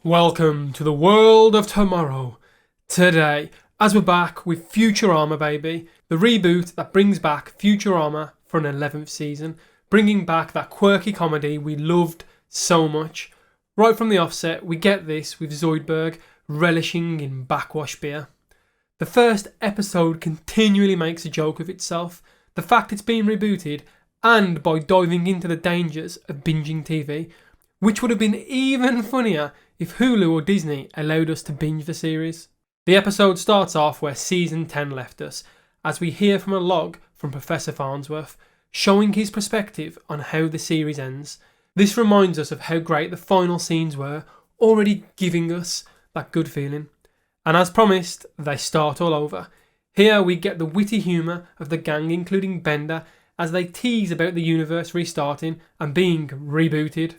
Welcome to the world of tomorrow. Today, as we're back with Futurama, baby, the reboot that brings back Futurama for an 11th season, bringing back that quirky comedy we loved so much. Right from the offset, we get this with Zoidberg relishing in backwash beer. The first episode continually makes a joke of itself, the fact it's being rebooted, and by diving into the dangers of binging TV, which would have been even funnier if Hulu or Disney allowed us to binge the series. The episode starts off where Season 10 left us, as we hear from a log from Professor Farnsworth, showing his perspective on how the series ends. This reminds us of how great the final scenes were, already giving us that good feeling. And as promised, they start all over. Here we get the witty humour of the gang, including Bender, as they tease about the universe restarting and being rebooted.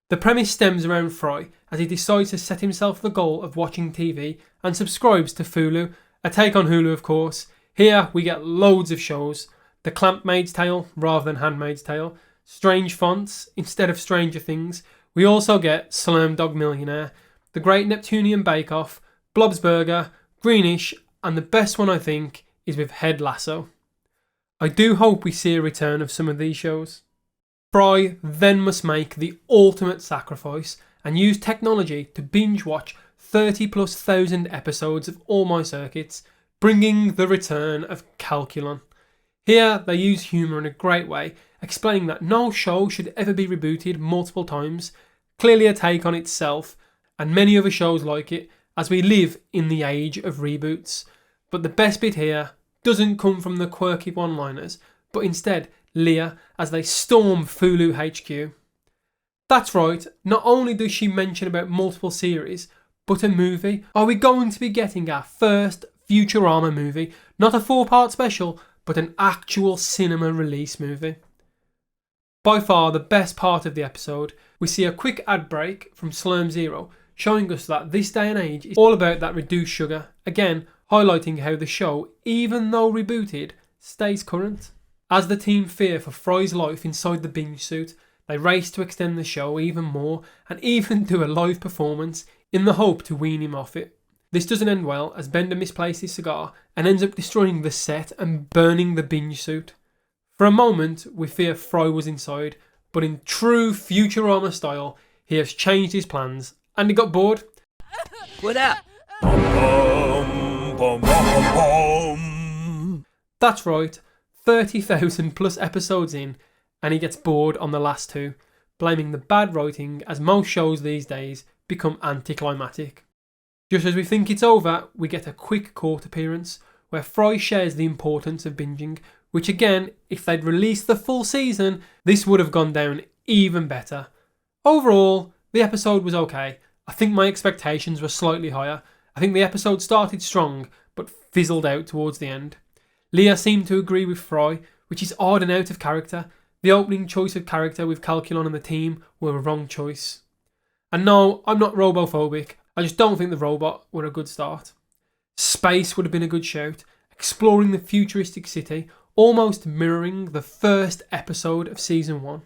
The premise stems around Fry as he decides to set himself the goal of watching TV and subscribes to Hulu, a take on Hulu of course. Here we get loads of shows, The Clampmaid's Tale rather than Handmaid's Tale, Strange Fonts instead of Stranger Things. We also get Slumdog Millionaire, The Great Neptunian Bake Off, Blob's Burger, Greenish, and the best one I think is with Head Lasso. I do hope we see a return of some of these shows. Fry then must make the ultimate sacrifice and use technology to binge watch 30,000+ episodes of All My Circuits, bringing the return of Calculon. Here they use humour in a great way, explaining that no show should ever be rebooted multiple times, clearly a take on itself and many other shows like it, as we live in the age of reboots. But the best bit here doesn't come from the quirky one-liners, but instead Leah as they storm Hulu HQ. That's right, not only does she mention about multiple series, but a movie. Are we going to be getting our first Futurama movie? Not a 4-part special, but an actual cinema release movie. By far the best part of the episode, we see a quick ad break from Slurm Zero, showing us that this day and age is all about that reduced sugar, again highlighting how the show, even though rebooted, stays current. As the team fear for Fry's life inside the binge suit, they race to extend the show even more and even do a live performance in the hope to wean him off it. This doesn't end well as Bender misplaces his cigar and ends up destroying the set and burning the binge suit. For a moment we fear Fry was inside, but in true Futurama style he has changed his plans and he got bored. What up? That's right, 30,000+ episodes in, and he gets bored on the last two, blaming the bad writing as most shows these days become anticlimactic. Just as we think it's over, we get a quick court appearance where Fry shares the importance of binging, which again, if they'd released the full season, this would have gone down even better. Overall, the episode was okay. I think my expectations were slightly higher. I think the episode started strong, but fizzled out towards the end. Leah seemed to agree with Fry, which is odd and out of character. The opening choice of character with Calculon and the team were a wrong choice. And no, I'm not robophobic. I just don't think the robot were a good start. Space would have been a good shout, exploring the futuristic city, almost mirroring the first episode of Season 1.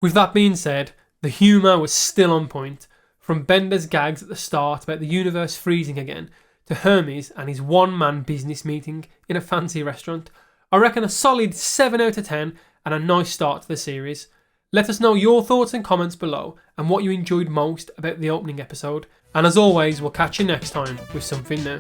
With that being said, the humour was still on point, from Bender's gags at the start about the universe freezing again, to Hermes and his one-man business meeting in a fancy restaurant. I reckon a solid 7 out of 10 and a nice start to the series. Let us know your thoughts and comments below and what you enjoyed most about the opening episode. And as always, we'll catch you next time with something new.